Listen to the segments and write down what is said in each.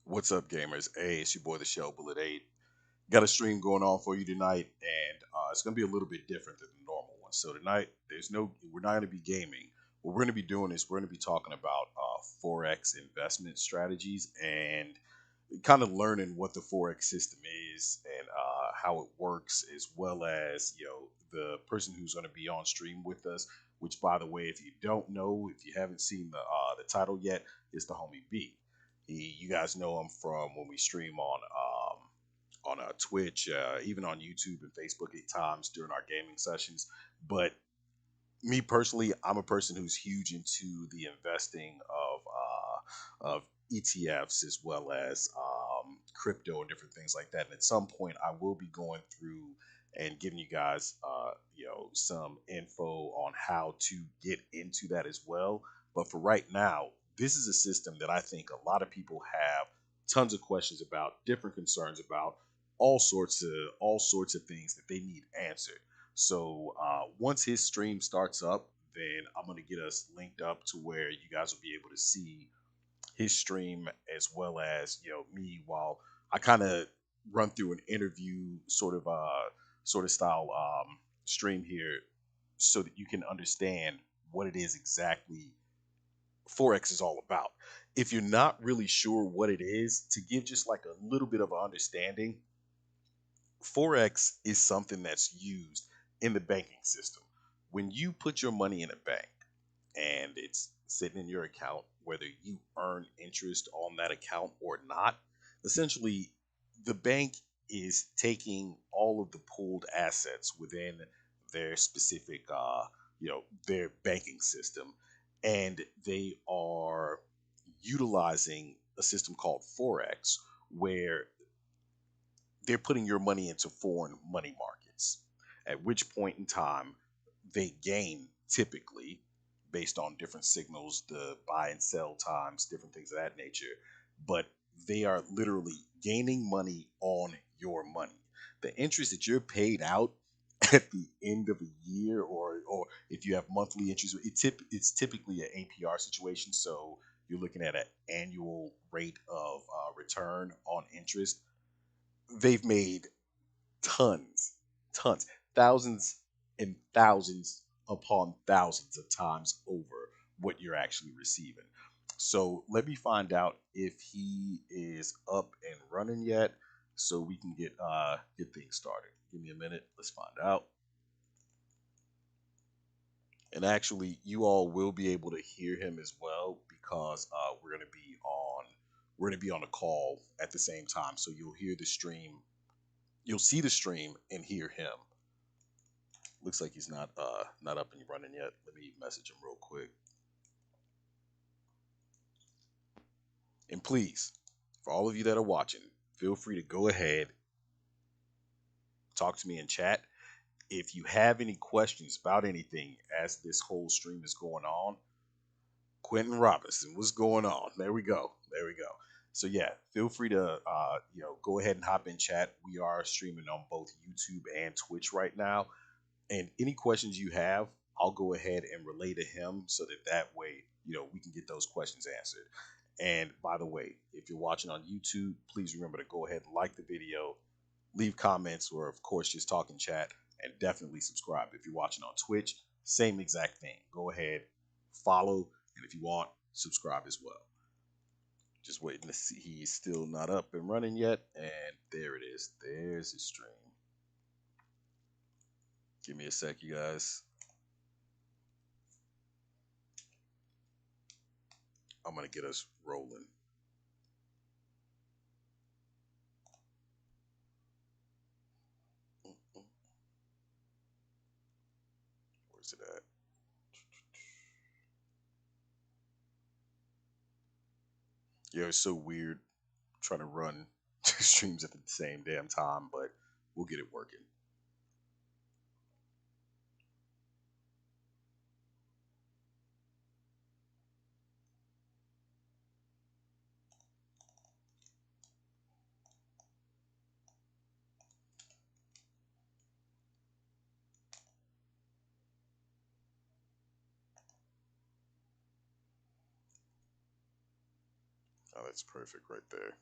What's up, gamers? Hey, it's your boy, the Shell Bullet 8. Got a stream going on for you tonight, and it's going to be a little bit different than the normal one. So tonight, we're not going to be gaming. What we're going to be doing is we're going to be talking about Forex investment strategies and kind of learning what the Forex system is and how it works, as well as, the person who's going to be on stream with us, which, by the way, if you don't know, if you haven't seen the title yet, is the homie B. You guys know him from when we stream on Twitch, even on YouTube and Facebook at times during our gaming sessions. But me personally, I'm a person who's huge into the investing of ETFs as well as crypto and different things like that. And at some point, I will be going through and giving you guys, some info on how to get into that as well. But for right now, this is a system that I think a lot of people have tons of questions about, different concerns about, all sorts of things that they need answered. So once his stream starts up, then I'm gonna get us linked up to where you guys will be able to see his stream as well as me while I kind of run through an interview sort of style stream here, so that you can understand what it is exactly Forex is all about. If you're not really sure what it is, to give just like a little bit of an understanding, Forex is something that's used in the banking system. When you put your money in a bank and it's sitting in your account, whether you earn interest on that account or not, essentially the bank is taking all of the pooled assets within their specific, their banking system, and they are utilizing a system called Forex, where they're putting your money into foreign money markets, at which point in time they gain typically based on different signals, the buy and sell times, different things of that nature. But they are literally gaining money on your money. The interest that you're paid out at the end of a year, or if you have monthly interest, it's typically an APR situation. So you're looking at an annual rate of return on interest. They've made tons, tons, thousands and thousands upon thousands of times over what you're actually receiving. So let me find out if he is up and running yet, so we can get things started. Give me a minute. Let's find out. And actually, you all will be able to hear him as well, because we're gonna be on a call at the same time. So you'll see the stream and hear him. Looks like he's not up and running yet. Let me message him real quick. And please, for all of you that are watching, feel free to go ahead, talk to me in chat. If you have any questions about anything as this whole stream is going on, Quentin Robinson, what's going on? There we go. There we go. So yeah, feel free to go ahead and hop in chat. We are streaming on both YouTube and Twitch right now. And any questions you have, I'll go ahead and relay to him, so that way, we can get those questions answered. And by the way, if you're watching on YouTube, please remember to go ahead and like the video, leave comments, or of course just talk in chat, and definitely subscribe. If you're watching on Twitch, same exact thing. Go ahead, follow, and if you want, subscribe as well. Just waiting to see. He's still not up and running yet, and there it is. There's his stream. Give me a sec, you guys. I'm gonna get us rolling. Where's it at? Yeah, it's so weird trying to run two streams at the same damn time, but we'll get it working. Oh, that's perfect right there.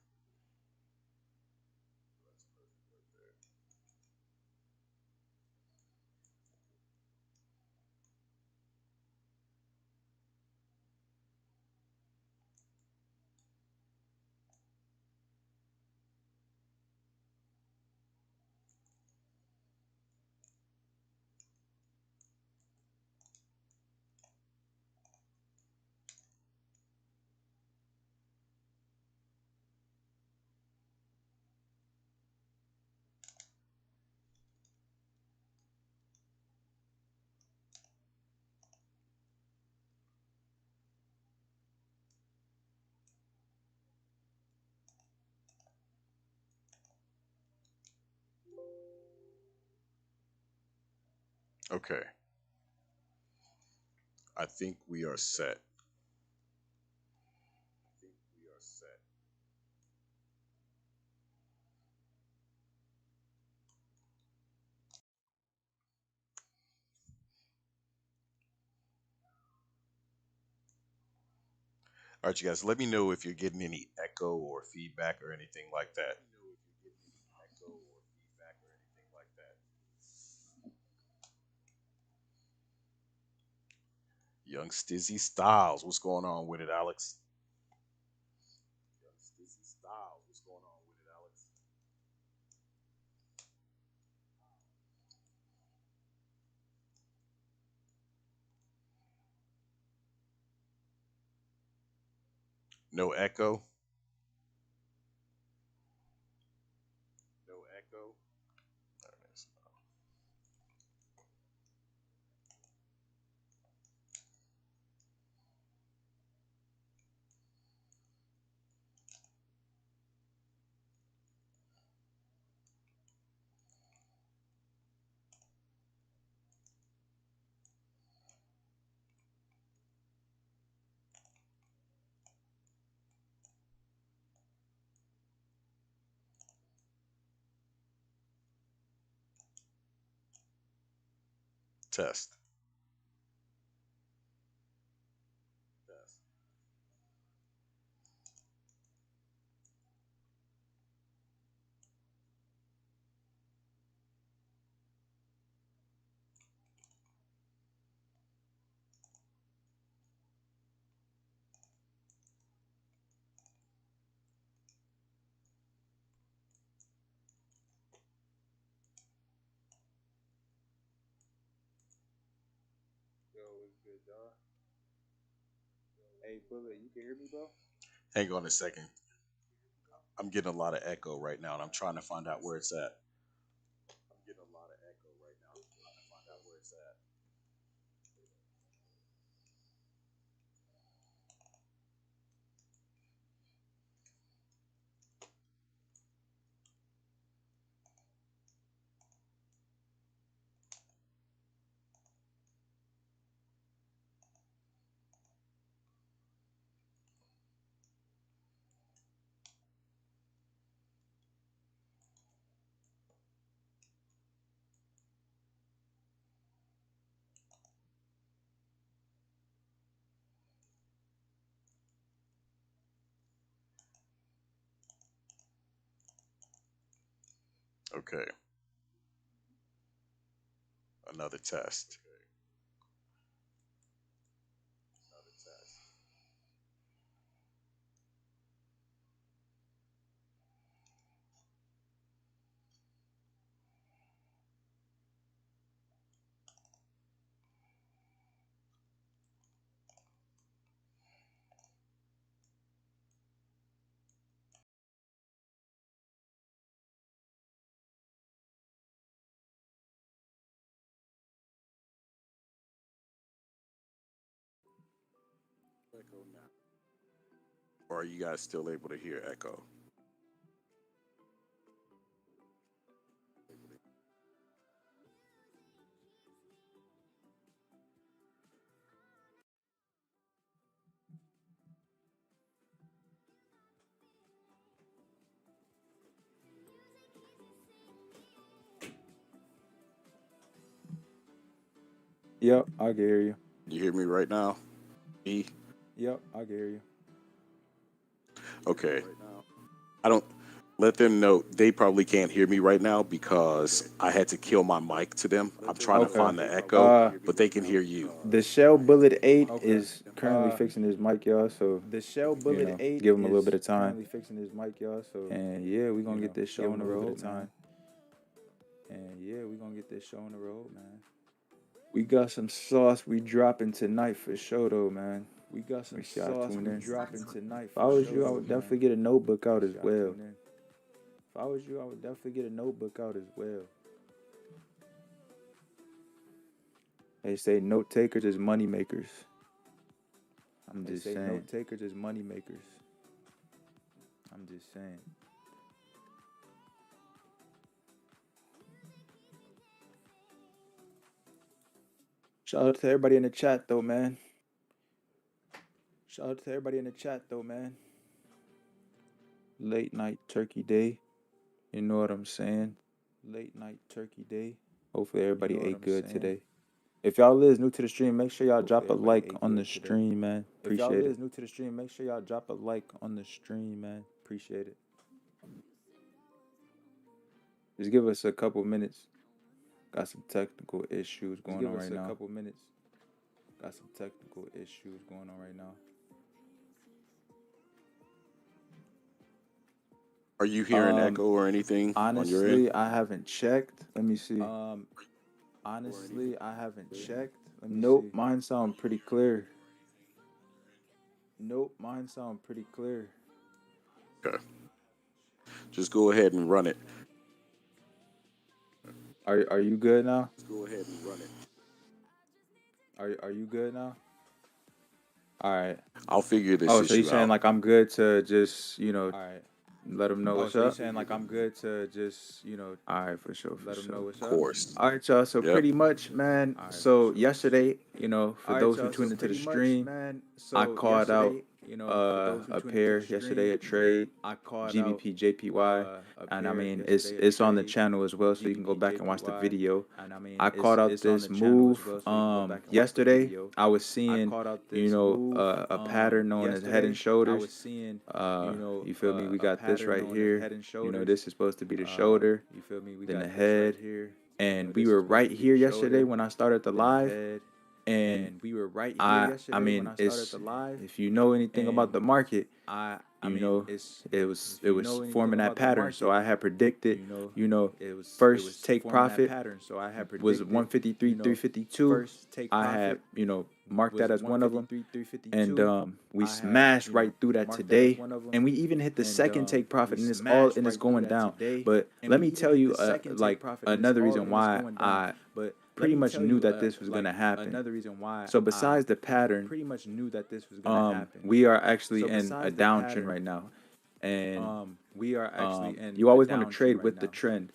Okay, I think we are set. All right, you guys, let me know if you're getting any echo or feedback or anything like that. Young Stizzy Styles, what's going on with it, Alex? No echo? Test. Yo, what's good, dog? Hey, Bullet, you can hear me, bro? Hang on a second. I'm getting a lot of echo right now, and I'm trying to find out where it's at. Okay, another test. Or are you guys still able to hear echo? Yep, I can hear you. You hear me right now? Me? Yep, I can hear you. Okay. I don't let them know they probably can't hear me right now because I had to kill my mic to them. I'm trying to Okay. find the echo, but they can hear you. The Shell Bullet 8 is currently fixing his mic, y'all, so give him a little bit of time. And yeah, we're gonna get this show on the road, man. We got some sauce we dropping tonight for sure though, man. Make sure y'all tune in. If I was you, I would definitely get a notebook out as well. They say note takers is money makers. I'm just saying. Shout out to everybody in the chat though, man. Shout out to everybody in the chat though, man. Late night turkey day. You know what I'm saying? Late night turkey day. Hopefully everybody ate good today. If y'all is new to the stream, make sure y'all drop a like on the stream, man. Appreciate it. If y'all is new to the stream, make sure y'all drop a like on the stream, man. Appreciate it. Just give us a couple minutes. Got some technical issues going on right now. Got some technical issues going on right now. Are you hearing echo or anything? Honestly, on your end? I haven't checked. Let me see. Honestly, I haven't checked. Nope, mine sound pretty clear. Okay. Just go ahead and run it. Are you good now? Just go ahead and run it. Are you good now? All right. I'll figure this issue out. So you're saying like I'm good to just, all right, let them know what's up? You're saying like I'm good to just, all right, for sure. Let them know what's up. Of course. All right, y'all. So pretty much, man. Right, so yesterday, for those who tuned into the stream, I called out a pair yesterday, a trade, GBP JPY, and I mean it's on the channel as well, so you can go back and watch the video. I called out this move yesterday. I was seeing a pattern known as head and shoulders. You feel me? We got this right here. This is supposed to be the shoulder, then the head, and we were right here yesterday when I started the live. And we were right here yesterday. I mean, if you know anything about the market, it was forming that pattern. So I had predicted, first take profit was 153, 352. I had, marked that as one of them, and we smashed right through that today, and we even hit the second take profit, and it's going down. But let me tell you, like another reason why I pretty much knew that this was gonna happen. So besides the pattern, we are actually in a downtrend right now, and you always want to trade with the trend.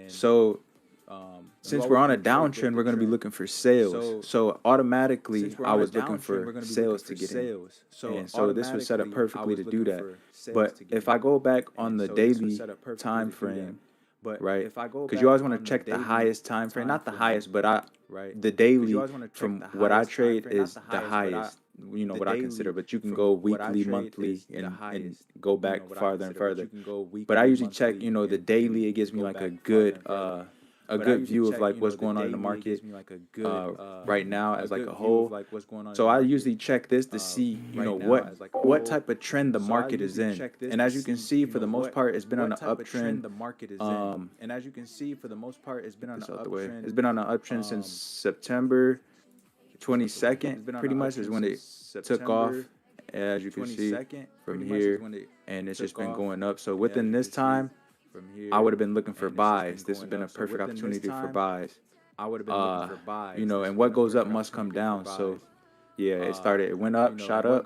So since we're on a downtrend, we're going to be looking for sales. So automatically, I was looking for sales to get in. And so this was set up perfectly to do that. But if I go back on the daily time frame, right? Because you always want to check the highest time frame, not the highest, but the daily from what I trade is the highest. What I consider, but you can go weekly, monthly, and go back farther and further. But I usually check, the daily. It gives me like a good view of like what's going on in the market right now as like a whole. So I usually check this to see, what type of trend the market is in. And as you can see, for the most part, it's been on an uptrend. And as you can see, for the most part, it's been on an uptrend. It's been on an uptrend since September 22nd, pretty much is when it took off, as you can see from here, and it's just been going up. So within this time, I would have been looking for buys. This has been a perfect opportunity for buys. And what goes up must come down. So yeah, it went up, shot up.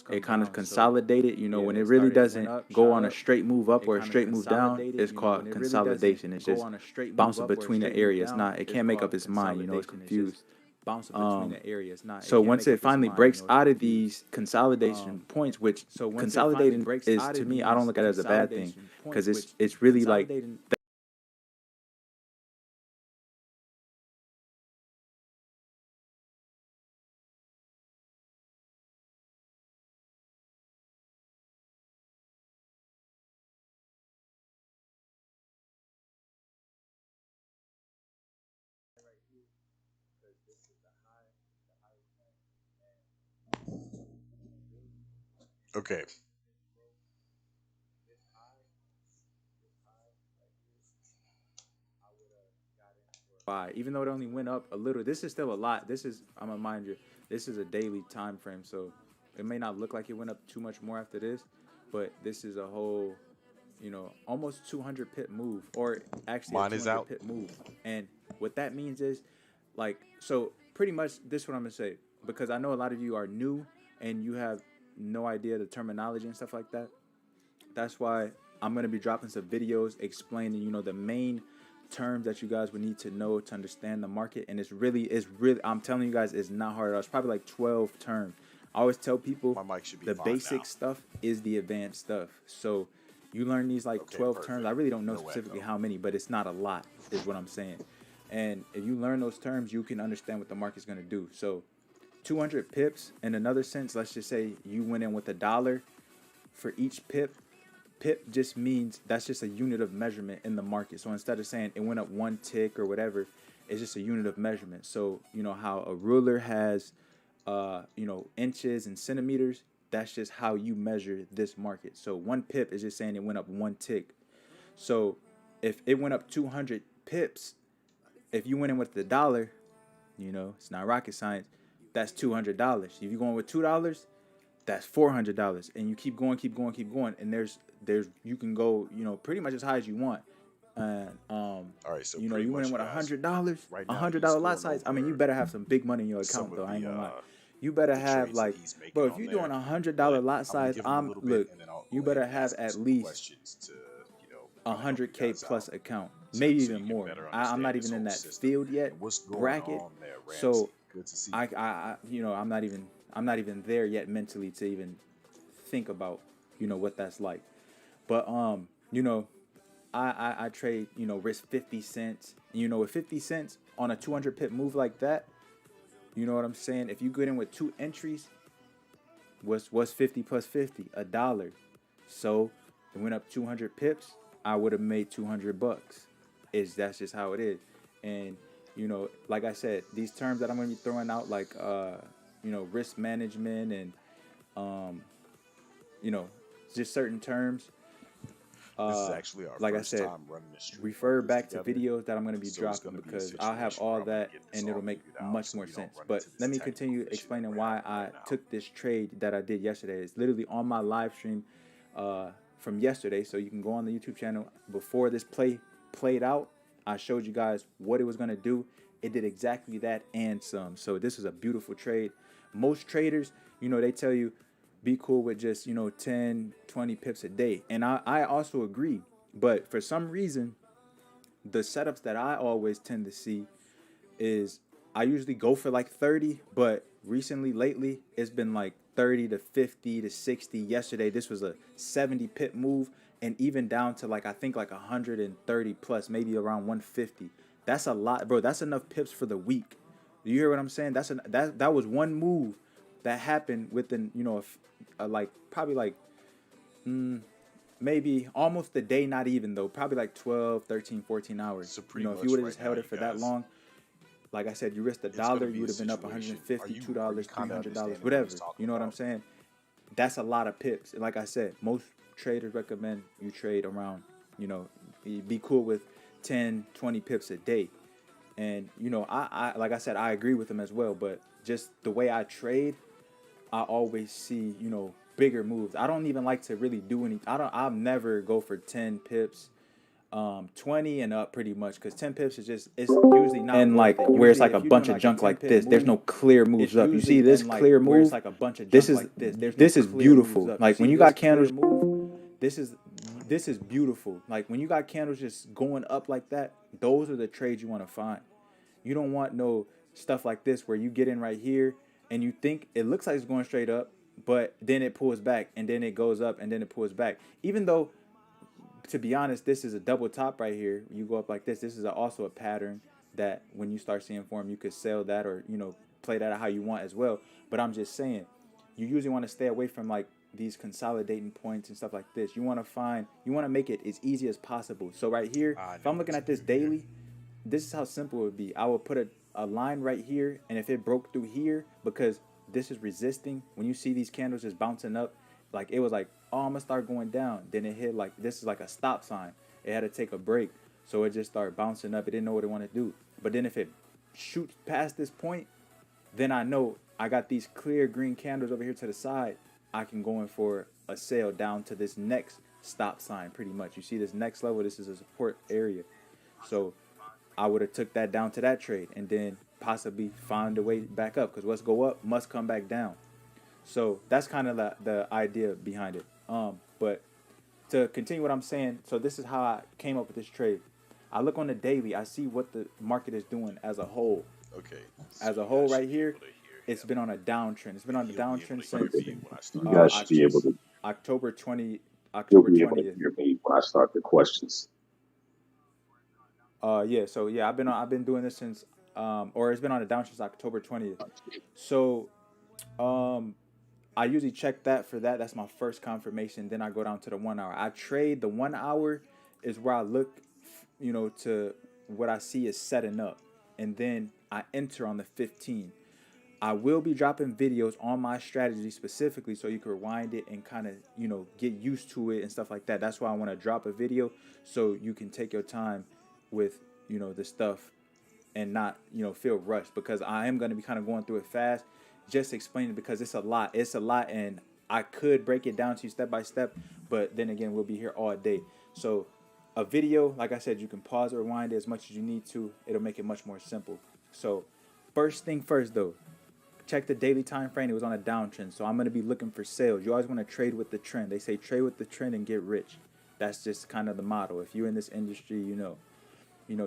It kind of consolidated. When it really doesn't go on a straight move up or a straight move down, it's called consolidation. It's just bouncing between the areas. It can't make up its mind. It's confused. So once it finally breaks out of these consolidation points, which consolidating is to me, I don't look at it as a bad thing, because it's really like Okay. buy, even though it only went up a little. This is still a lot. I'm gonna mind you, this is a daily time frame, so it may not look like it went up too much more after this, but this is a whole, almost 200 pip move, or actually Mine a is 200 out. pip move. And what that means is, like, so pretty much this is what I'm gonna say, because I know a lot of you are new and you have no idea the terminology and stuff like that. That's why I'm gonna be dropping some videos explaining, the main terms that you guys would need to know to understand the market. And it's really, I'm telling you guys, it's not hard at all. It's probably like 12 terms. I always tell people My mic should be the fine basic now. stuff is the advanced stuff. So you learn these like Okay, 12 perfect. terms. I really don't know No specifically echo. how many, but it's not a lot, is what I'm saying. And if you learn those terms, you can understand what the market's going to do. So 200 pips, in another sense, let's just say you went in with $1 for each pip. Pip just means that's just a unit of measurement in the market. So instead of saying it went up 1 tick or whatever, it's just a unit of measurement. So you know how a ruler has inches and centimeters, that's just how you measure this market. So 1 pip is just saying it went up 1 tick. So if it went up 200 pips, if you went in with $1, it's not rocket science, that's $200. If you're going with $2, that's $400, and you keep going, and there's you can go pretty much as high as you want. And All right, so you pretty went much, in with guys, $100, right a now $100 he's lot going size. I mean, you over better have some big money in your some account of though. I ain't gonna lie. the You better the have trades that like, he's bro, making if on you're doing there. $100 But lot I'm gonna size, give him a little look, bit, and then I'll you go ahead better and have ask him at some least questions to a kind of help you 100K guys plus out, account, so maybe so even you can more. better I'm understand not this even in whole that system. field yet, And what's going bracket. on there, So Ramsey? Good to see you. I'm not even there yet mentally to even think about what that's like. But I trade risk 50 cents. With 50 cents on a 200 pip move like that, you know what I'm saying? If you get in with 2 entries, what's 50 plus 50? $1. So it went up 200 pips. I would have made $200. That's just how it is. And like I said, these terms that I'm going to be throwing out, like risk management and you know just certain terms. This is actually our Like I first said, time running a stream like refer this back to together, videos that I'm going to be so it's dropping going to be a because I'll have situation where all I'm going to that get this and it'll all make figured out, much so more we don't sense. run But into this let me technical continue issue that explaining we're why having I right now. took this trade that I did yesterday. It's literally on my live stream from yesterday, so you can go on the YouTube channel. Before this played out, I showed you guys what it was going to do. It did exactly that and some. So this is a beautiful trade. Most traders, they tell you be cool with just 10 20 pips a day, and I also agree. But for some reason, the setups that I always tend to see is I usually go for like 30, but lately, it's been like 30 to 50 to 60. Yesterday, this was a 70 pip move, and even down to like, I think like 130 plus, maybe around 150. That's a lot, bro. That's enough pips for the week. Do you hear what I'm saying? That was one move that happened within, like probably like maybe almost a day, not even though, probably like 12, 13, 14 hours. So pretty If you much would have right just now, held it you for that guys, long, like I said, you risked it's going to $1, be you a would have been up situation. 150, $2, Are you kind of $300, understanding what whatever. he's talking You know what I'm about? saying? That's a lot of pips. And like I said, most traders recommend you trade around, be cool with 10, 20 pips a day. And, I like I said, I agree with them as well. But just the way I trade, I always see, bigger moves. I don't even like to really do any. I'll never go for 10 pips, 20 and up pretty much, because 10 pips it's usually not. And like where it's like a bunch of junk like this, there's no clear moves up. You see this clear move? It's like a bunch of junk like this. This is beautiful. Like when you got candles, this is beautiful. Like when you got candles just going up like that, those are the trades you want to find. You don't want no stuff like this where you get in right here and you think it looks like it's going straight up, but then it pulls back and then it goes up and then it pulls back. Even though, to be honest, this is a double top right here. You go up like this. This is also a pattern that when you start seeing form, you could sell that or, play that how you want as well. But I'm just saying, you usually want to stay away from like these consolidating points and stuff like this. You want to make it as easy as possible. So right here, if I'm looking at this daily, this is how simple it would be. I would put a line right here, and if it broke through here, because this is resisting, when you see these candles just bouncing up, like it was like, oh, I'm gonna start going down. Then it hit like, this is like a stop sign. It had to take a break. So it just started bouncing up. It didn't know what it wanted to do. But then if it shoots past this point, then I know I got these clear green candles over here to the side. I can go in for a sale down to this next stop sign pretty much. You see this next level, this is a support area. So I would have took that down to that trade and then possibly find a way back up, because what's go up must come back down. So that's kind of the idea behind it. But to continue what I'm saying, so this is how I came up with this trade. I look on the daily. I see what the market is doing as a whole. Okay, so As a you whole, guys should right be here, able to hear it's him, been on a downtrend. It's been and on the he'll be able downtrend to hear since me when I start You the guys should be able questions. to. October 20, You'll October be able to 20th. hear me when I start the questions. Yeah. So yeah, I've been doing this since or it's been on a downtrend since October 20th. So um, I usually check that for that. That's my first confirmation. Then I go down to the 1 hour. I trade the 1 hour is where I look, to what I see is setting up, and then I enter on the 15. I will be dropping videos on my strategy specifically so you can rewind it and kind of, get used to it and stuff like that. That's why I want to drop a video so you can take your time with, the stuff and not, feel rushed, because I am going to be kind of going through it fast, just explaining, because it's a lot. It's a lot, and I could break it down to you step by step, but then again, we'll be here all day. So a video, like I said, you can pause or rewind it as much as you need to. It'll make it much more simple. So first thing first, though, check the daily time frame. It was on a downtrend, so I'm going to be looking for sales. You always want to trade with the trend. They say trade with the trend and get rich. That's just kind of the motto. If you're in this industry,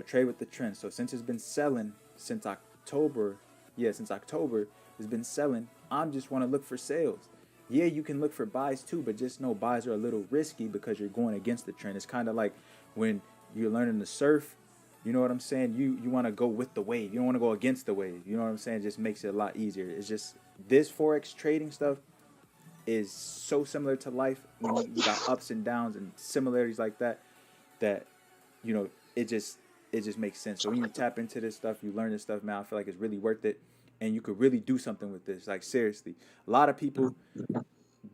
trade with the trend. So since it's been selling since October, since October it's been selling, I'm just want to look for sales. Yeah, you can look for buys too, but just know buys are a little risky because you're going against the trend. It's kind of like when you're learning to surf. You know what I'm saying? You want to go with the wave. You don't want to go against the wave. You know what I'm saying? It just makes it a lot easier. It's just this Forex trading stuff is so similar to life. When you got ups and downs and similarities like that, that you know it just it just makes sense. So when you tap into this stuff, you learn this stuff, man. I feel like it's really worth it, and you could really do something with this. Like seriously, a lot of people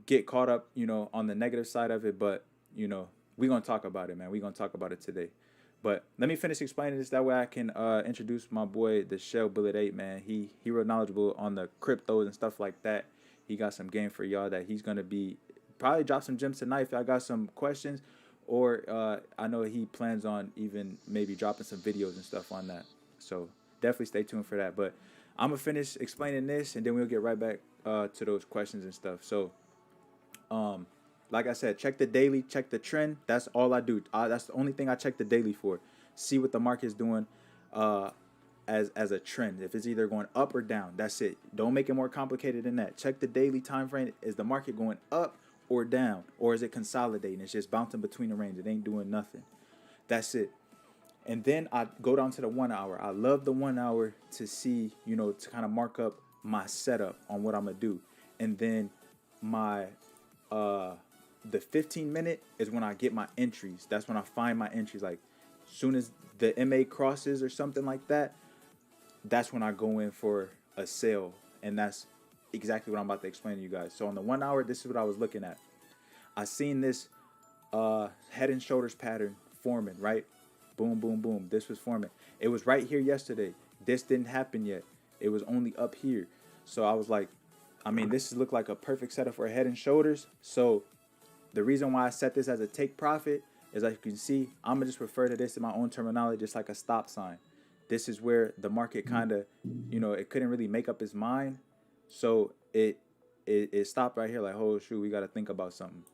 get caught up, on the negative side of it, but we're gonna talk about it, man. We're gonna talk about it today. But let me finish explaining this. That way I can introduce my boy, the Shell Bullet 8, man. He real knowledgeable on the cryptos and stuff like that. He got some game for y'all that he's gonna be probably drop some gems tonight if y'all got some questions. Or I know he plans on even maybe dropping some videos and stuff on that. So definitely stay tuned for that. But I'm gonna finish explaining this, and then we'll get right back to those questions and stuff. So um, like I said, check the daily, check the trend. That's all I do. That's the only thing I check the daily for. See what the market's doing uh, as a trend. If it's either going up or down, that's it. Don't make it more complicated than that. Check the daily time frame. Is the market going up or down, or is it consolidating? It's just bouncing between the range. It ain't doing nothing. That's it. And then I go down to the 1 hour. I love the 1 hour to see, to kind of mark up my setup on what I'm gonna do. And then my uh the 15 minute is when I get my entries. That's when I find my entries. Like soon as the MA crosses or something like that, that's when I go in for a sale. And that's exactly what I'm about to explain to you guys. So on the 1 hour, this is what I was looking at. I seen this head and shoulders pattern forming, right? Boom, boom, boom. This was forming. It was right here yesterday. This didn't happen yet. It was only up here. So I was like, this looked like a perfect setup for a head and shoulders. So the reason why I set this as a take profit is, like you can see, I'm going to just refer to this in my own terminology, just like a stop sign. This is where the market kind of, it couldn't really make up its mind. So it stopped right here like, oh, shoot, we got to think about something.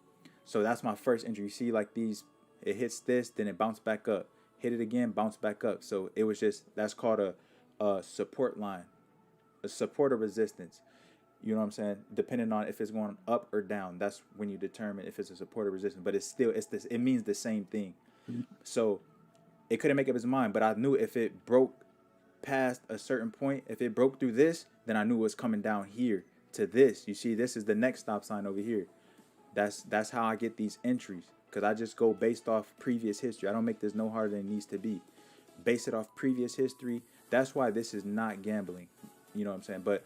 So that's my first entry. You see, like these, it hits this, then it bounced back up. Hit it again, bounce back up. So it was just, that's called a support line, a support or resistance. You know what I'm saying? Depending on if it's going up or down, that's when you determine if it's a support or resistance. But it means the same thing. So it couldn't make up its mind. But I knew if it broke past a certain point, if it broke through this, then I knew it was coming down here to this. You see, this is the next stop sign over here. That's how I get these entries, because I just go based off previous history. I don't make this no harder than it needs to be. Base it off previous history. That's why this is not gambling. You know what I'm saying? But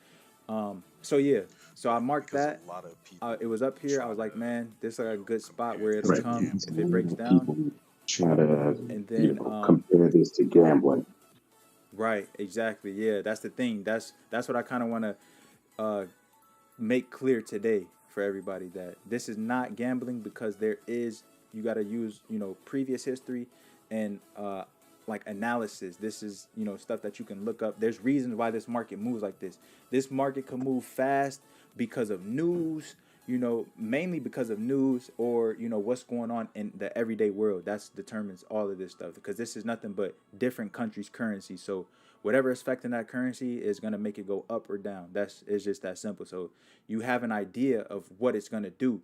so yeah, so I marked Because that. a lot of people It was up here. I was like, man, this is like a good spot where it'll Right. come if it breaks People down. try to, And then compare this to gambling. right, exactly. Yeah, that's the thing. That's what I kind of want to make clear today for everybody, that this is not gambling, because you got to use, previous history and like analysis. This is, stuff that you can look up. There's reasons why this market moves like this. This market can move fast because of news. mainly because of news or what's going on in the everyday world. That's determines all of this stuff because this is nothing but different countries' currency. So whatever is affecting that currency is gonna make it go up or down. It's just that simple. So you have an idea of what it's gonna do.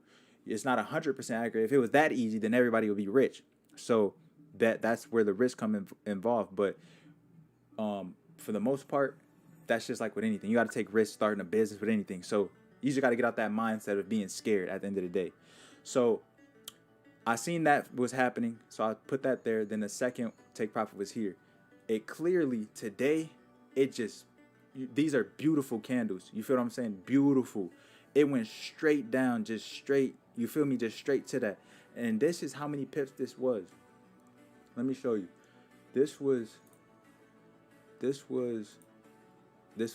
It's not 100% accurate. If it was that easy, then everybody would be rich. So that's where the risk involved. But for the most part, that's just like with anything. You got to take risks starting a business with anything. So you just got to get out that mindset of being scared at the end of the day. So I seen that was happening, so I put that there. Then the second take profit was here. It clearly today, these are beautiful candles. You feel what I'm saying? Beautiful. It went straight down, just straight. You feel me? Just straight to that. And this is how many pips this was. Let me show you. This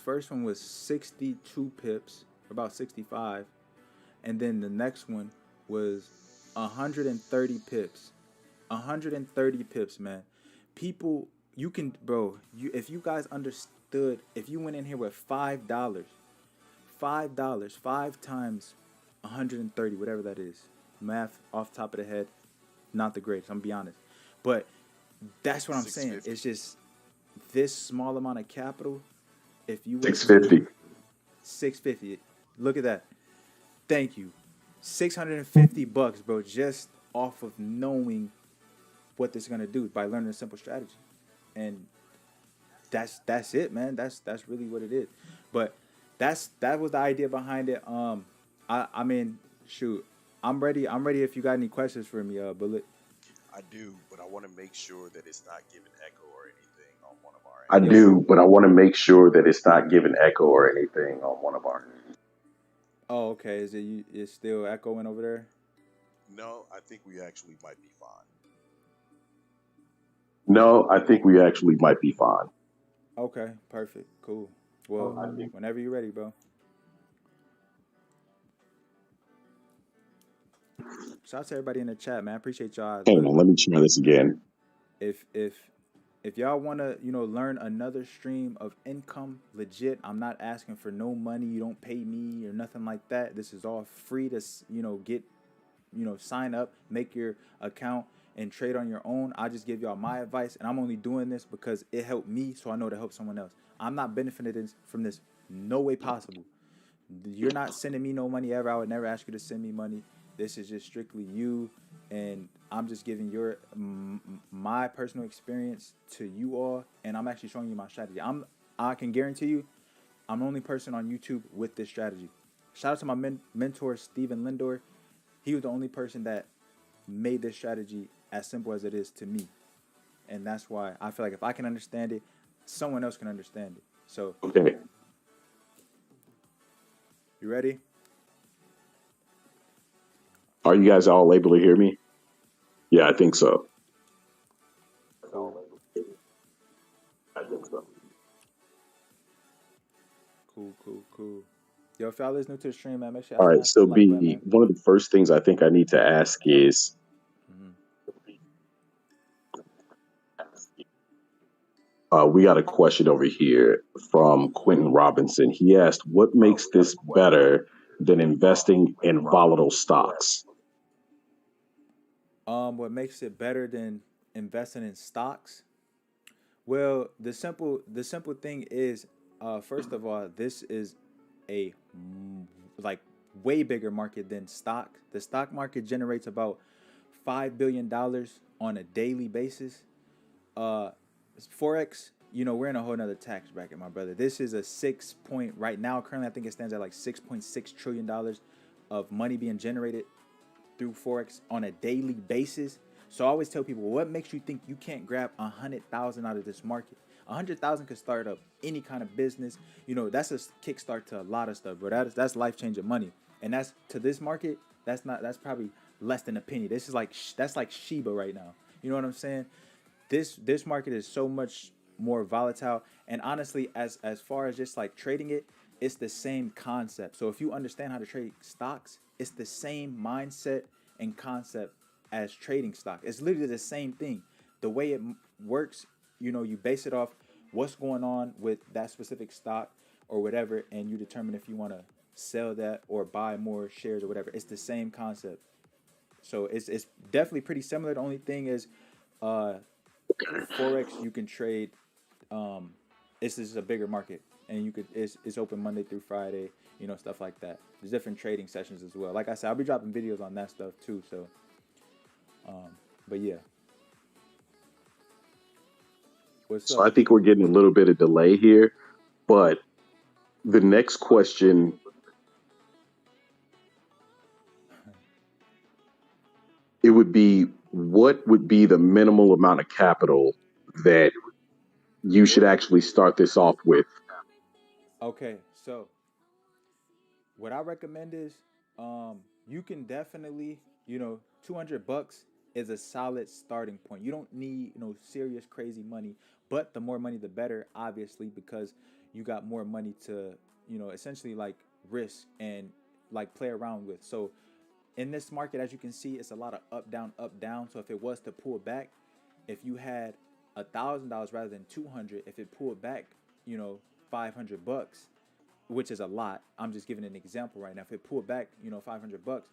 first one was 62 pips, about 65, and then the next one was 130 pips. 130 pips, man. People, if you guys understood, if you went in here with $5, five times 130, whatever that is. Math off the top of the head, not the greatest, I'm gonna be honest. But that's what I'm saying. It's just this small amount of capital. If you 650. 650. Look at that. Thank you. $650, bro, just off of knowing what this is gonna do by learning a simple strategy. And that's it, man. That's really what it is. But that was the idea behind it. I mean, shoot. I'm ready if you got any questions for me, Bullet. I do, but I want to make sure that it's not giving echo or anything on one of our I ends. do, but I want to make sure that it's not giving echo or anything on one of our ends. Oh, okay. It's still echoing over there? No, I think we actually might be fine. No, I think we actually might be fine. Okay, perfect. Cool. Well, whenever you're ready, bro. Shout out to everybody in the chat, man. I appreciate y'all. Hang on, let me try this again. If y'all want to, learn another stream of income, legit, I'm not asking for no money. You don't pay me or nothing like that. This is all free to, get, sign up, make your account and trade on your own. I just give y'all my advice, and I'm only doing this because it helped me, so I know to help someone else. I'm not benefiting from this no way possible. You're not sending me no money ever. I would never ask you to send me money. This is just strictly you, and I'm just giving my personal experience to you all, and I'm actually showing you my strategy. I can guarantee you, I'm the only person on YouTube with this strategy. Shout out to my mentor, Steven Lindor. He was the only person that made this strategy as simple as it is to me, and that's why I feel like if I can understand it, someone else can understand it. So, okay, you ready? Are you guys all able to hear me? Yeah, I think so. Cool. Yo, if y'all is new to the stream, man, make sure All y'all right, smash so that like button, B, man. one of the first things I think I need to ask is, we got a question over here from Quentin Robinson. He asked, what makes this better than investing in volatile stocks? What makes it better than investing in stocks? Well, the simple thing is, first of all, this is a like way bigger market than stock. The stock market generates about $5 billion on a daily basis. Forex, we're in a whole nother tax bracket, my brother. This is a right now. Currently, I think it stands at like $6.6 trillion of money being generated through Forex on a daily basis. So I always tell people, what makes you think you can't grab 100,000 out of this market? 100,000 could start up any kind of business. That's a kickstart to a lot of stuff, bro. That's life changing money, and that's to this market. That's probably less than a penny. That's like Shiba right now. You know what I'm saying? This market is so much more volatile, and honestly, as far as just like trading it, it's the same concept. So if you understand how to trade stocks, it's the same mindset and concept as trading stock. It's literally the same thing. The way it works, you base it off what's going on with that specific stock or whatever, and you determine if you want to sell that or buy more shares or whatever. It's the same concept. So it's definitely pretty similar. The only thing is, uh, Forex you can trade. This is a bigger market, and you could it's open Monday through Friday. Stuff like that. There's different trading sessions as well. Like I said, I'll be dropping videos on that stuff too. So, but yeah, what's So up? I think we're getting a little bit of delay here, but the next question, it would be, what would be the minimal amount of capital that you should actually start this off with? Okay, so what I recommend is, you can definitely, 200 bucks is a solid starting point. You don't need serious crazy money, but the more money the better, obviously, because you got more money to essentially like risk and like play around with. So in this market, as you can see, it's a lot of up down up down. So if it was to pull back, if you had $1,000 rather than 200, if it pulled back, 500 bucks, which is a lot. I'm just giving an example right now. If it pulled back, 500 bucks,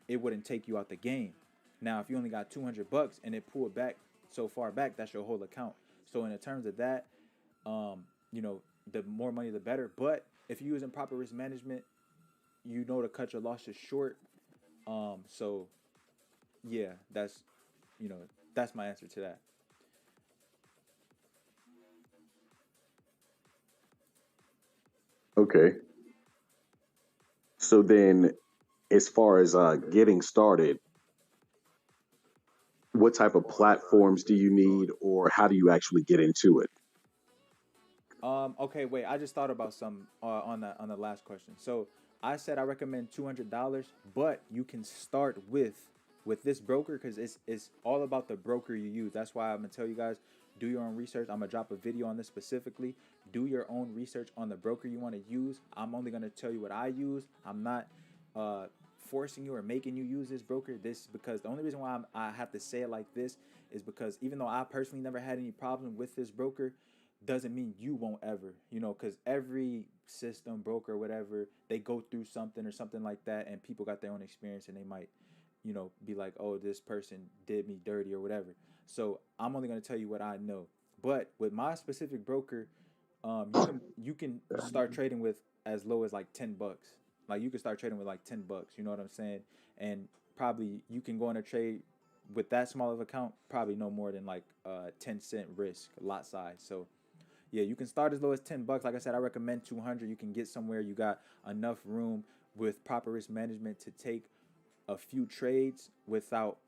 it wouldn't take you out the game. Now, if you only got 200 bucks and it pulled back so far back, that's your whole account. So in terms of that, um, the more money the better. But if you're using proper risk management, to cut your losses short. So yeah, you know that's my answer to that. Okay. So then, as far as getting started, what type of platforms do you need, or how do you actually get into it? Okay, wait. I just thought about some on the last question. So I said I recommend $200, but you can start with this broker because it's all about the broker you use. That's why I'm gonna tell you guys, do your own research. I'm gonna drop a video on this specifically. Do your own research on the broker you want to use. I'm only gonna tell you what I use. I'm not uh, forcing you or making you use this broker. This because the only reason why I have to say it like this is because even though I personally never had any problem with this broker, doesn't mean you won't ever, because every system, broker, whatever, they go through something or something like that, and people got their own experience, and they might, be like, oh, this person did me dirty or whatever. So I'm only gonna tell you what I know. But with my specific broker, you can start trading with as low as like 10 bucks. Like you can start trading with like 10 bucks. You know what I'm saying? And probably you can go on a trade with that small of account, probably no more than like 10 cent risk lot size. So yeah, you can start as low as 10 bucks. Like I said, I recommend 200. You can get somewhere you got enough room with proper risk management to take a few trades without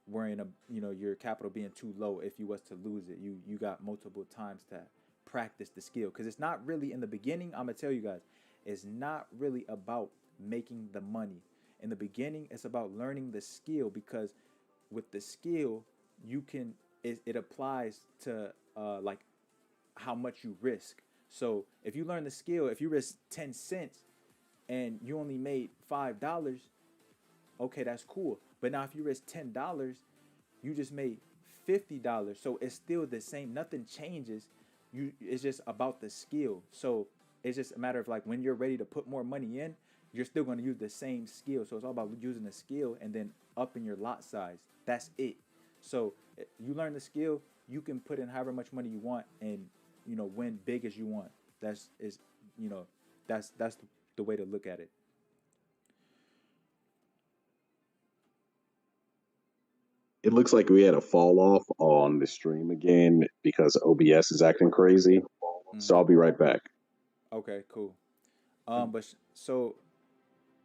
worrying your capital being too low. If you was to lose it, you got multiple times to practice the skill, because it's not really in the beginning. I'm gonna tell you guys, it's not really about making the money. In the beginning, it's about learning the skill, because with the skill you can it applies to like how much you risk. So if you learn the skill, if you risk 10 cents and you only made $5, okay, that's cool. But now if you risk $10, you just made $50. So it's still the same. Nothing changes. It's just about the skill. So it's just a matter of like when you're ready to put more money in, you're still going to use the same skill. So it's all about using the skill and then upping your lot size. That's it. So you learn the skill, you can put in however much money you want and win big as you want. That's is you know that's the way to look at it. It looks like we had a fall off on the stream again because OBS is acting crazy. So Mm-hmm. I'll be right back. Okay, cool. So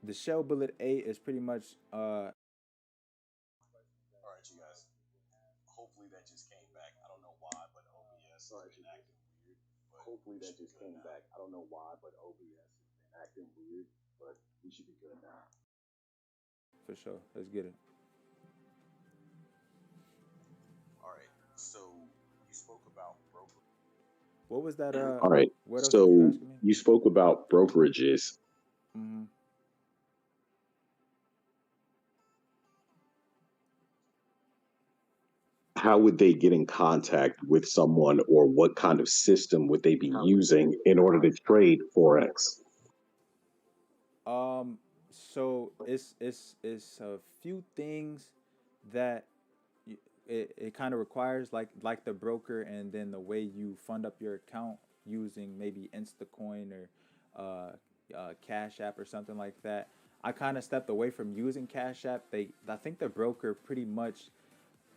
the shell bullet A is pretty much All right, you guys. Hopefully that just came back. I don't know why, but OBS has been acting weird. But Hopefully we that should be just good came now. back. I don't know why, but OBS has been acting weird, but we should be good now. for sure. Let's get it. All right. So you spoke about broker. What was that? All right. What else was you So asking me? you spoke about brokerages. Mm-hmm. How would they get in contact with someone, or what kind of system would they be using in order to trade Forex? So it's a few things that it kind of requires like the broker, and then the way you fund up your account using maybe Instacoin or Cash App or something like that. I kind of stepped away from using Cash App. I think the broker pretty much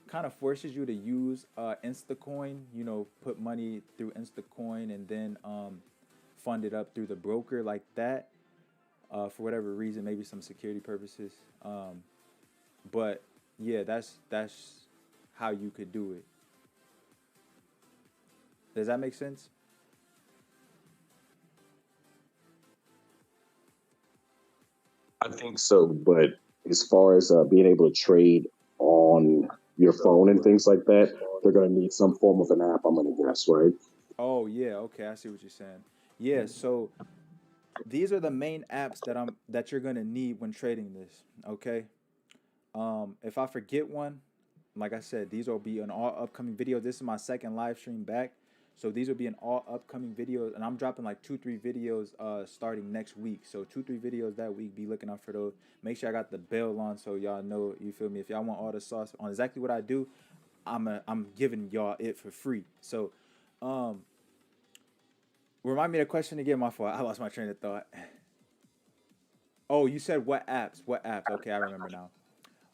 kind of forces you to use Instacoin. You know, put money through Instacoin and then fund it up through the broker like that. For whatever reason, maybe some security purposes. But yeah, that's how you could do it. Does that make sense? I think so, but as far as being able to trade on your phone and things like that, they're going to need some form of an app, I'm going to guess, right? Oh yeah, okay, I see what you're saying. Yeah, so these are the main apps that you're gonna need when trading this. Okay. If I forget one, like I said, these will be in all upcoming videos. This is my second live stream back. So these will be in all upcoming videos. And I'm dropping like 2-3 videos starting next week. So 2-3 videos that week. Be looking out for those. Make sure I got the bell on so y'all know, you feel me? If y'all want all the sauce on exactly what I do, I'm giving y'all it for free. So um remind me the question again, my fault. I lost my train of thought. Oh, you said what apps? What apps? Okay, I remember now.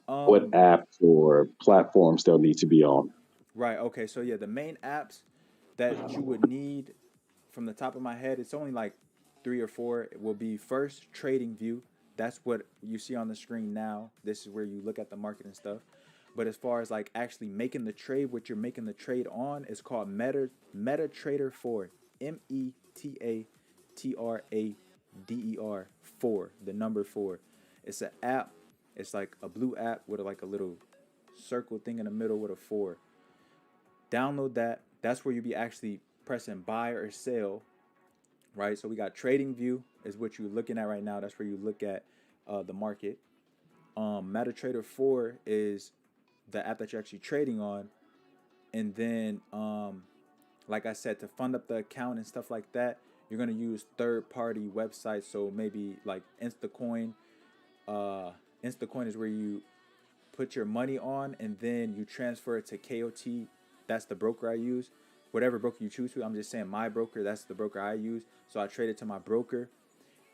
What Um, apps or platforms they'll need to be on? right. Okay. So yeah, the main apps that you would need from the top of my head, it's only like three or four. It will be first Trading View. That's what you see on the screen now. This is where you look at the market and stuff. But as far as like actually making the trade, what you're making the trade on is called MetaTrader 4. METATRADER 4. The number 4. It's an app. It's like a blue app with like a little circle thing in the middle with a 4. Download that. That's where you'll be actually pressing buy or sell, right? So we got Trading View is what you're looking at right now. That's where you look at the market. MetaTrader 4 is the app that you're actually trading on. And then, like I said, to fund up the account and stuff like that, you're going to use third-party websites. So maybe like Instacoin. Instacoin is where you put your money on and then you transfer it to KOT. That's the broker I use. Whatever broker you choose to, I'm just saying my broker, that's the broker I use. So I trade it to my broker.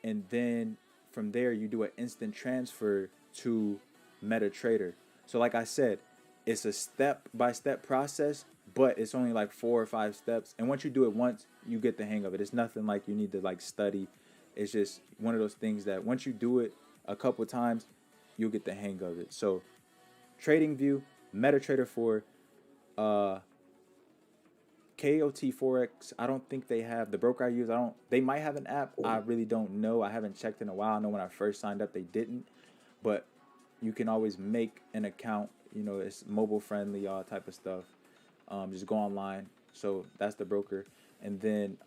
And then from there, you do an instant transfer to MetaTrader. So, like I said, it's a step by step process, but it's only like 4 or 5 steps. And once you do it once, you get the hang of it. It's nothing like you need to like study. It's just one of those things that once you do it a couple times, you'll get the hang of it. So, Trading View, MetaTrader 4, uh, KOT Forex. I don't think they have the broker I use. I don't. They might have an app. I really don't know. I haven't checked in a while. I know when I first signed up, they didn't. But you can always make an account. You know, it's mobile friendly, all type of stuff. Just go online. So that's the broker. And then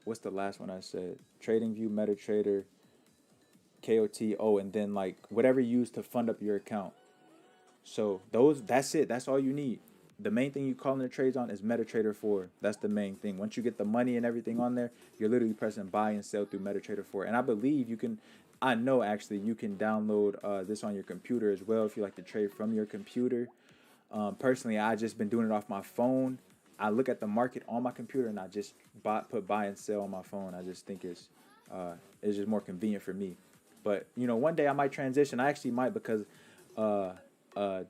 what's the last one I said? Trading View, MetaTrader, KOT. Oh, and then like whatever you use to fund up your account. So that's it. That's all you need. The main thing you calling the trades on is MetaTrader 4. That's the main thing. Once you get the money and everything on there, you're literally pressing buy and sell through MetaTrader 4. And I believe you can, I know actually you can download this on your computer as well if you like to trade from your computer. Personally, I just been doing it off my phone. I look at the market on my computer and I just put buy and sell on my phone. I just think it's just more convenient for me. But you know, one day I might transition. I actually might because uh, uh,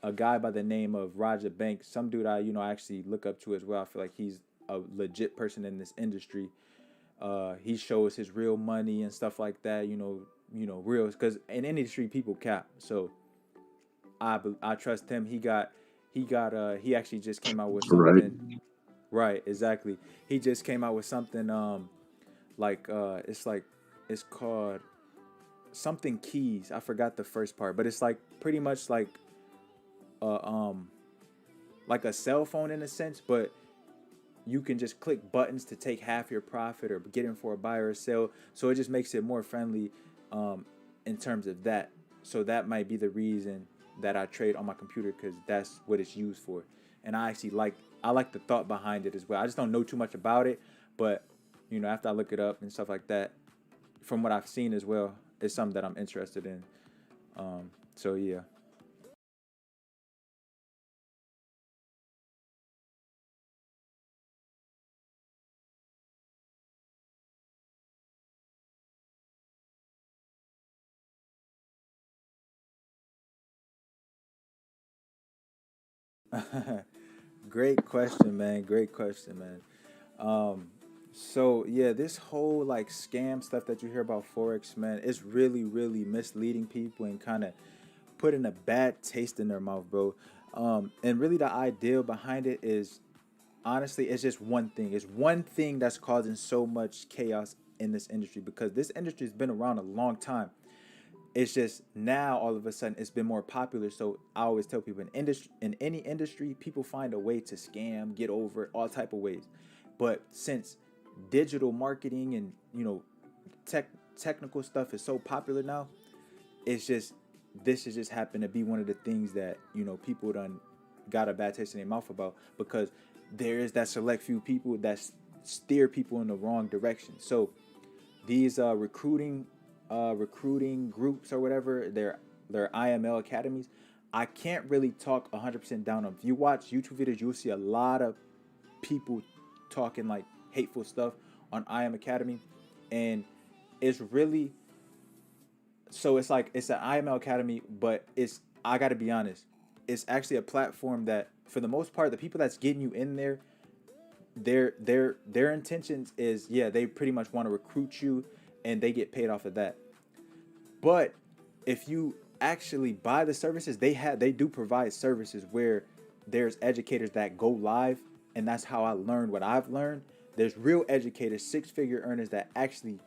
a guy by the name of Roger Banks, some dude I actually look up to as well. I feel like he's a legit person in this industry. He shows his real money and stuff like that. Real because in industry people cap. So I trust him. He actually just came out with Right. something. Right, exactly. He just came out with something like it's called something keys. I forgot the first part, but it's like pretty much uh, um like a cell phone in a sense, but you can just click buttons to take half your profit or get in for a buy or a sell. So it just makes it more friendly um, in terms of that. So that might be the reason that I trade on my computer because that's what it's used for. And I like the thought behind it as well. I just don't know too much about it, but after I look it up and stuff like that, from what I've seen as well, it's something that I'm interested in. So yeah. Great question, man. Great question, man. Um, so yeah, this whole like scam stuff that you hear about Forex, man, it's really, really misleading people and kind of putting a bad taste in their mouth, bro. And really the idea behind it is honestly, it's just one thing. It's one thing that's causing so much chaos in this industry because this industry has been around a long time. It's just now all of a sudden it's been more popular. So I always tell people in any industry, people find a way to scam, get over it, all type of ways. But since digital marketing and tech technical stuff is so popular now, it's just this has just happened to be one of the things that people done got a bad taste in their mouth about because there is that select few people that steer people in the wrong direction. So these recruiting groups or whatever, they're IML academies. I can't really talk 100% down on them. If you watch YouTube videos, you'll see a lot of people talking like hateful stuff on IM Academy, and it's really so it's like it's an IML Academy, but it's I got to be honest, it's actually a platform that for the most part the people that's getting you in there, their intentions is yeah they pretty much want to recruit you and they get paid off of that. But if you actually buy the services, they do provide services where there's educators that go live, and that's how I learned what I've learned. There's real educators, six-figure earners that actually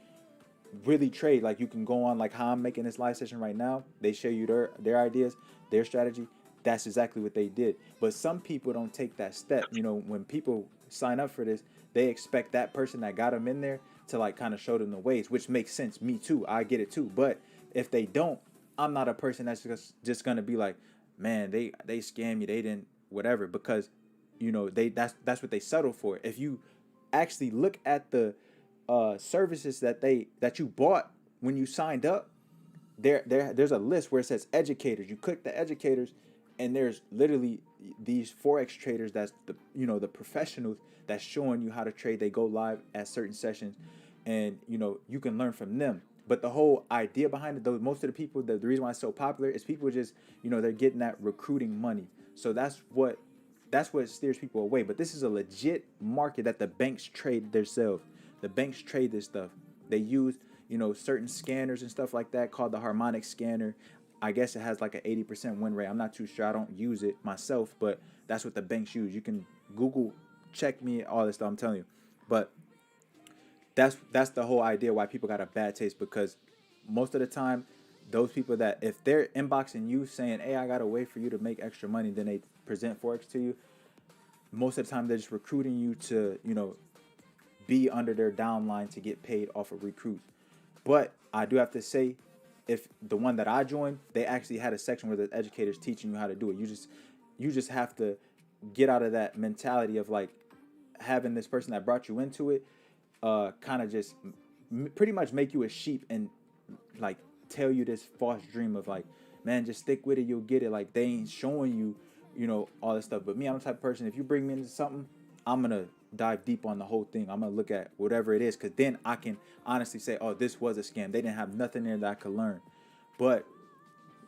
really trade. Like you can go on like how I'm making this live session right now. They show you their ideas, their strategy. That's exactly what they did. But some people don't take that step. When people sign up for this, they expect that person that got them in there to like kind of show them the ways, which makes sense. Me too. I get it too. But if they don't, I'm not a person that's just gonna be like, man, they scam you. They didn't whatever because they that's what they settle for. If you actually look at the services that you bought when you signed up, there's a list where it says educators. You click the educators, and there's literally these forex traders that's the professionals that's showing you how to trade. They go live at certain sessions, and you can learn from them. But the whole idea behind it, though, most of the people, the reason why it's so popular is people just they're getting that recruiting money. So that's what steers people away. But this is a legit market that the banks trade themselves. The banks trade this stuff. They use certain scanners and stuff like that called the harmonic scanner. I guess it has like an 80% win rate. I'm not too sure. I don't use it myself, but that's what the banks use. You can Google, check me, all this stuff. I'm telling you, but that's the whole idea why people got a bad taste because most of the time, those people that if they're inboxing you saying, "Hey, I got a way for you to make extra money," then they present forex to you. Most of the time, they're just recruiting you to be under their downline to get paid off of recruits. But I do have to say, if the one that I joined, they actually had a section where the educators teaching you how to do it. You just have to get out of that mentality of like having this person that brought you into it, kind of just pretty much make you a sheep and like tell you this false dream of like, man, just stick with it, you'll get it. Like they ain't showing you, all this stuff. But me, I'm the type of person, if you bring me into something, I'm gonna dive deep on the whole thing. I'm gonna look at whatever it is, because then I can honestly say, oh, this was a scam. They didn't have nothing there that I could learn. But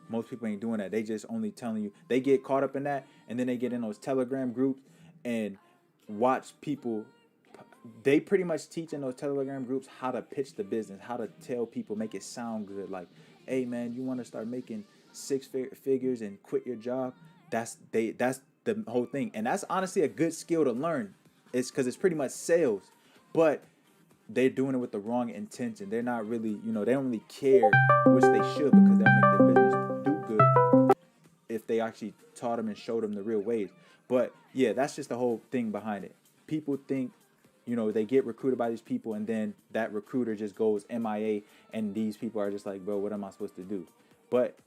most people ain't doing that. They just only telling you. They get caught up in that, and then they get in those Telegram groups and watch people. They pretty much teach in those Telegram groups how to pitch the business, how to tell people, make it sound good. Like, hey man, you want to start making six figures and quit your job? That's the whole thing, and that's honestly a good skill to learn. It's because it's pretty much sales, but they're doing it with the wrong intention. They're not really, they don't really care, which they should, because they'll make their business do good if they actually taught them and showed them the real ways. But yeah, that's just the whole thing behind it. People think, they get recruited by these people, and then that recruiter just goes MIA, and these people are just like, bro, what am I supposed to do? But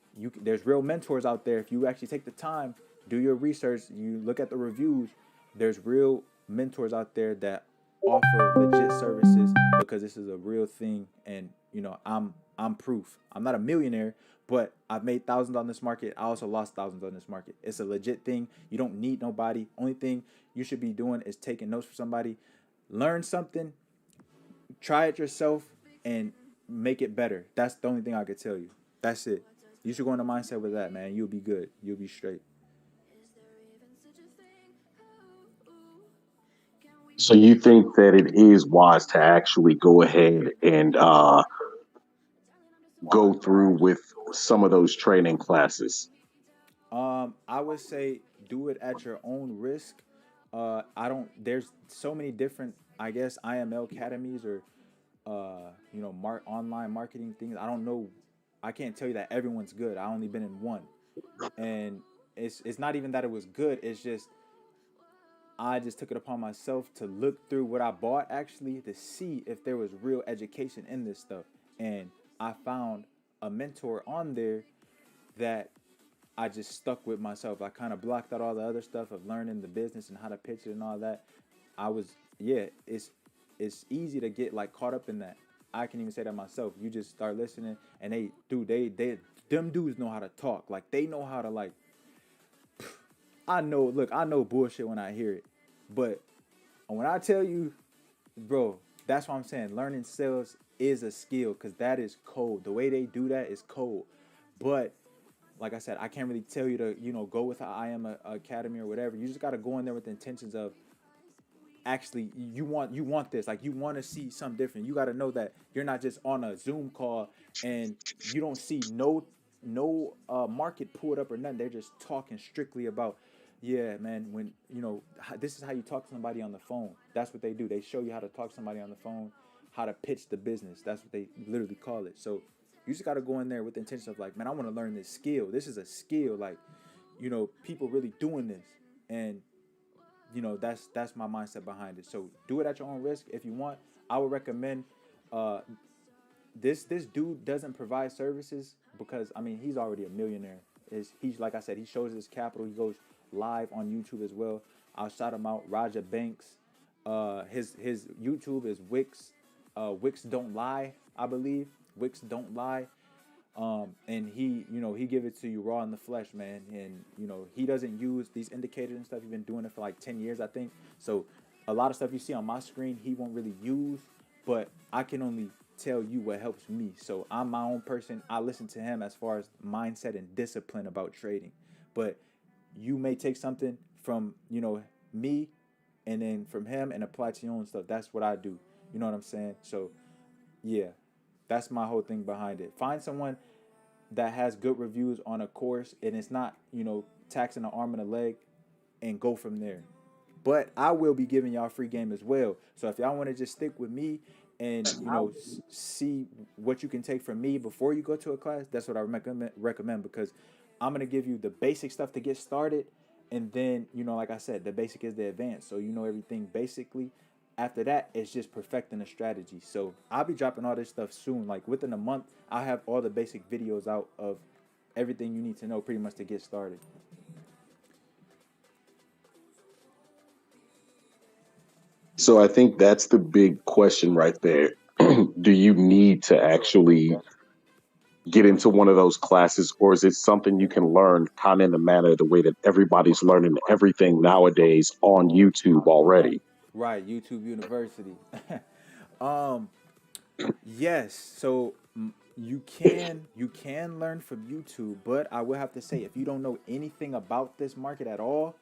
there's real mentors out there. If you actually take the time, do your research, you look at the reviews, there's real mentors out there that offer legit services, because this is a real thing, and I'm proof. I'm not a millionaire, but I've made thousands on this market. I also lost thousands on this market. It's a legit thing. You don't need nobody. Only thing you should be doing is taking notes from somebody, learn something, try it yourself, and make it better. That's the only thing I could tell you. That's it. You should go in the mindset with that, man. You'll be good. You'll be straight. So you think that it is wise to actually go ahead and go through with some of those training classes? I would say do it at your own risk. I don't. There's so many different, I guess, IML academies or, online marketing things. I don't know. I can't tell you that everyone's good. I only been in one, and it's not even that it was good. It's just I just took it upon myself to look through what I bought actually to see if there was real education in this stuff, and I found a mentor on there that I just stuck with myself. I kind of blocked out all the other stuff of learning the business and how to pitch it and all that. I was yeah, it's easy to get like caught up in that. I can even say that myself. You just start listening and they them dudes know how to talk. Like they know how to like I know bullshit when I hear it. But when I tell you, bro, that's what I'm saying. Learning sales is a skill because that is cold. The way they do that is cold. But like I said, I can't really tell you to, go with an IM academy or whatever. You just got to go in there with the intentions of actually you want this. Like you want to see something different. You got to know that you're not just on a Zoom call and you don't see no market pulled up or nothing. They're just talking strictly about, yeah, man, when this is how you talk to somebody on the phone. That's what they do. They show you how to talk to somebody on the phone, how to pitch the business. That's what they literally call it. So you just got to go in there with the intention of like, man, I want to learn this skill. This is a skill. Like, people really doing this. And that's my mindset behind it. So do it at your own risk if you want. I would recommend uh this dude doesn't provide services because I mean he's already a millionaire. He's like I said, he shows his capital. He goes live on YouTube as well. I'll shout him out, Raja Banks. His YouTube is Wix. Wix don't lie, I believe. Wix don't lie. And he give it to you raw in the flesh, man. And he doesn't use these indicators and stuff. He's been doing it for like 10 years, I think. So a lot of stuff you see on my screen, he won't really use, but I can only tell you what helps me. So I'm my own person. I listen to him as far as mindset and discipline about trading. But you may take something from, me and then from him and apply to your own stuff. That's what I do. You know what I'm saying? So yeah, that's my whole thing behind it. Find someone that has good reviews on a course and it's not, taxing an arm and a leg and go from there. But I will be giving y'all free game as well. So if y'all want to just stick with me and, see what you can take from me before you go to a class, that's what I recommend because I'm going to give you the basic stuff to get started. And then, like I said, the basic is the advanced. So you know everything basically. After that, it's just perfecting the strategy. So I'll be dropping all this stuff soon. Like within a month, I'll have all the basic videos out of everything you need to know pretty much to get started. So I think that's the big question right there. Do you need to actually get into one of those classes, or is it something you can learn kind of in the manner the way that everybody's learning everything nowadays on YouTube already? Right, YouTube University. um, yes. So you can learn from YouTube, but I will have to say if you don't know anything about this market at all,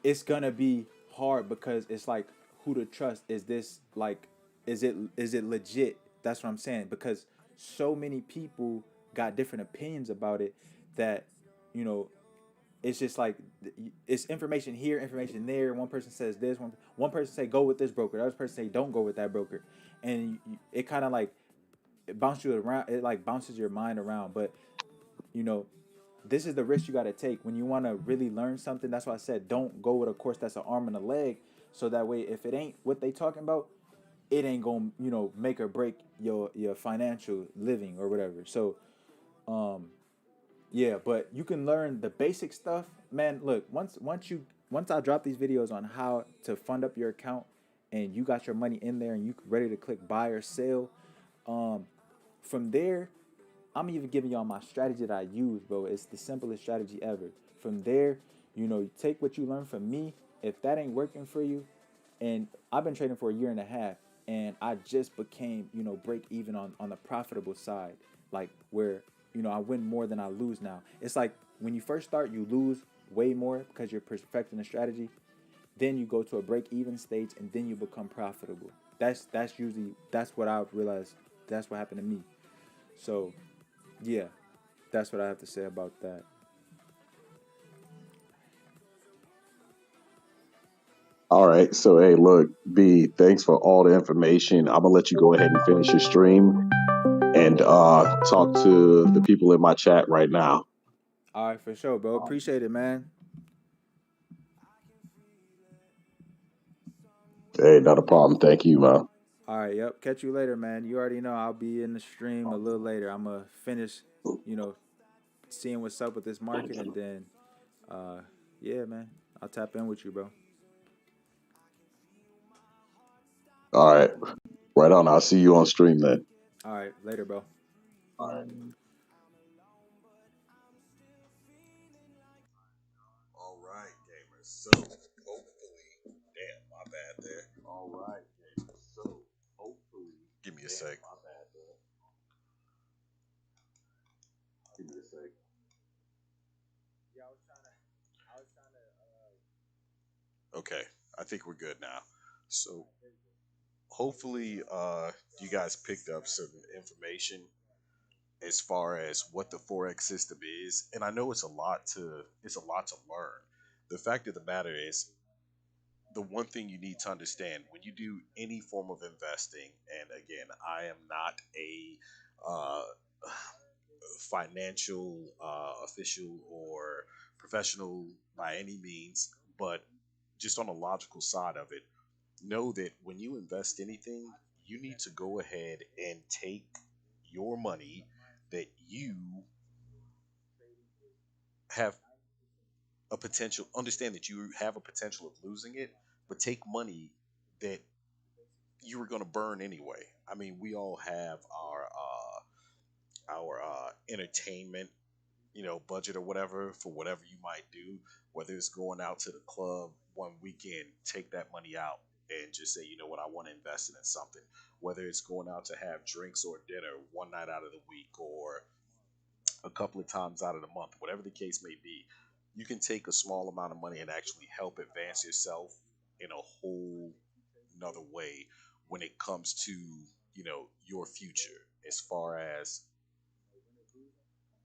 it's gonna be hard because it's like who to trust. Is this like is it legit? That's what I'm saying because so many people got different opinions about it that you know it's just like it's information here, information there. One person says this, one person say go with this broker, the other person say don't go with that broker, and it kind of like it bounces you around. It like bounces your mind around, but you know this is the risk you got to take when you want to really learn something. That's why I said don't go with a course that's an arm and a leg, so that way if it ain't what they talking about, it ain't gonna make or break your financial living or whatever. So um yeah, but you can learn the basic stuff, man. Look, once I drop these videos on how to fund up your account and you got your money in there and you ready to click buy or sell, From there, I'm even giving y'all my strategy that I use, bro. It's the simplest strategy ever. From there, you take what you learn from me. If that ain't working for you, and I've been trading for a year and a half, and I just became, break even on the profitable side, like where, I win more than I lose now. It's like when you first start, you lose way more because you're perfecting the strategy. Then you go to a break even stage, and then you become profitable. That's usually that's what I've realized. That's what happened to me. So yeah, that's what I have to say about that. All right. So, hey, look, B, thanks for all the information. I'm gonna let you go ahead and finish your stream and talk to the people in my chat right now. All right, for sure, bro. Appreciate it, man. Hey, not a problem. Thank you, man. All right, yep. Catch you later, man. You already know I'll be in the stream a little later. I'm gonna finish, you know, seeing what's up with this market, and then, uh, yeah, man, I'll tap in with you, bro. All right. Right on. I'll see you on stream then. All right, later, bro. All right, gamers. So hopefully, damn, my bad there. All right, gamers. So hopefully, give me a sec. My bad there. Give me a sec. Okay, I think we're good now. So hopefully, you guys picked up some information as far as what the forex system is, and I know it's a lot to learn. The fact of the matter is, the one thing you need to understand when you do any form of investing, and again, I am not a uh, financial official or professional by any means, but just on the logical side of it, know that when you invest anything, you need to go ahead and take your money that you have a potential, understand that you have a potential of losing it, but take money that you were going to burn anyway. I mean, we all have our entertainment, budget or whatever for whatever you might do. Whether it's going out to the club one weekend, take that money out and just say, you know what, I want to invest it in something. Whether it's going out to have drinks or dinner one night out of the week or a couple of times out of the month, whatever the case may be, you can take a small amount of money and actually help advance yourself in a whole another way when it comes to your future, as far as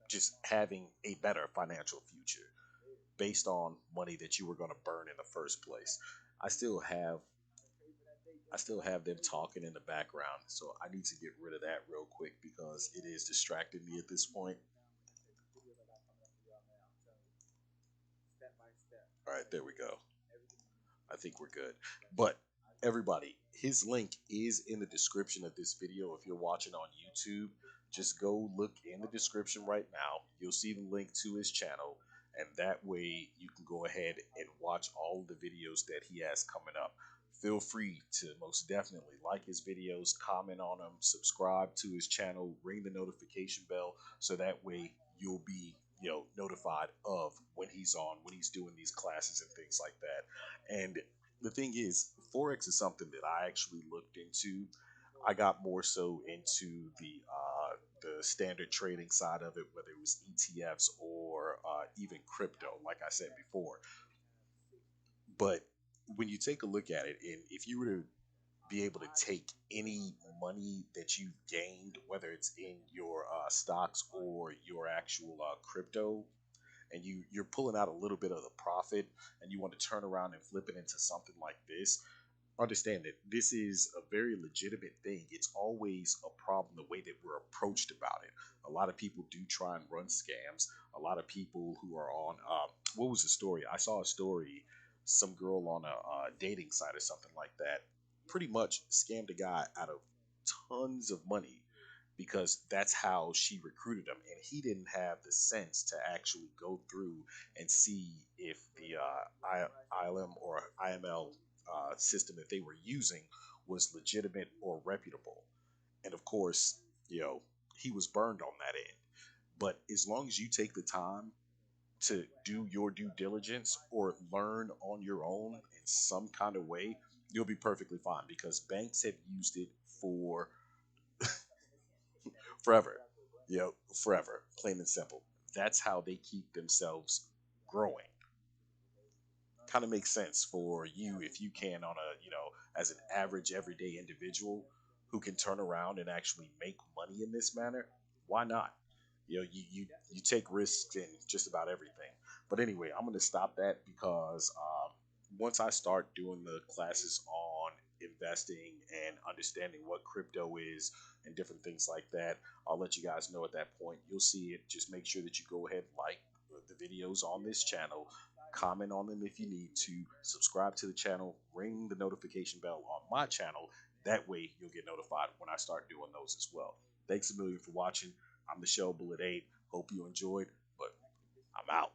just having a better financial future based on money that you were going to burn in the first place. I still have I still have them talking in the background, so I need to get rid of that real quick because it is distracting me at this point. All right, there we go. I think we're good. But everybody, his link is in the description of this video. If you're watching on YouTube, just go look in the description right now. You'll see the link to his channel, and that way you can go ahead and watch all of the videos that he has coming up. Feel free to most definitely like his videos, comment on them, subscribe to his channel, ring the notification bell so that way you'll be notified of when he's on, when he's doing these classes and things like that. And the thing is, forex is something that I actually looked into. I got more so into the standard trading side of it, whether it was ETFs or even crypto, like I said before. But when you take a look at it, and if you were to be able to take any money that you've gained, whether it's in your stocks or your actual crypto, and you're pulling out a little bit of the profit, and you want to turn around and flip it into something like this, understand that this is a very legitimate thing. It's always a problem the way that we're approached about it. A lot of people do try and run scams. A lot of people who are on what was the story? I saw a story, some girl on a dating site or something like that pretty much scammed a guy out of tons of money because that's how she recruited him, and he didn't have the sense to actually go through and see if the ILM or IML system that they were using was legitimate or reputable. And of course, you know, he was burned on that end. But as long as you take the time to do your due diligence or learn on your own in some kind of way, you'll be perfectly fine because banks have used it for forever. Forever, plain and simple. That's how they keep themselves growing. Kind of makes sense for you if you can on a, as an average everyday individual who can turn around and actually make money in this manner. Why not? You take risks in just about everything. But anyway, I'm going to stop that because once I start doing the classes on investing and understanding what crypto is and different things like that, I'll let you guys know at that point. You'll see it. Just make sure that you go ahead and like the videos on this channel, comment on them if you need to, subscribe to the channel, ring the notification bell on my channel. That way you'll get notified when I start doing those as well. Thanks a million for watching. I'm the Shell Bullet 8. Hope you enjoyed, but I'm out.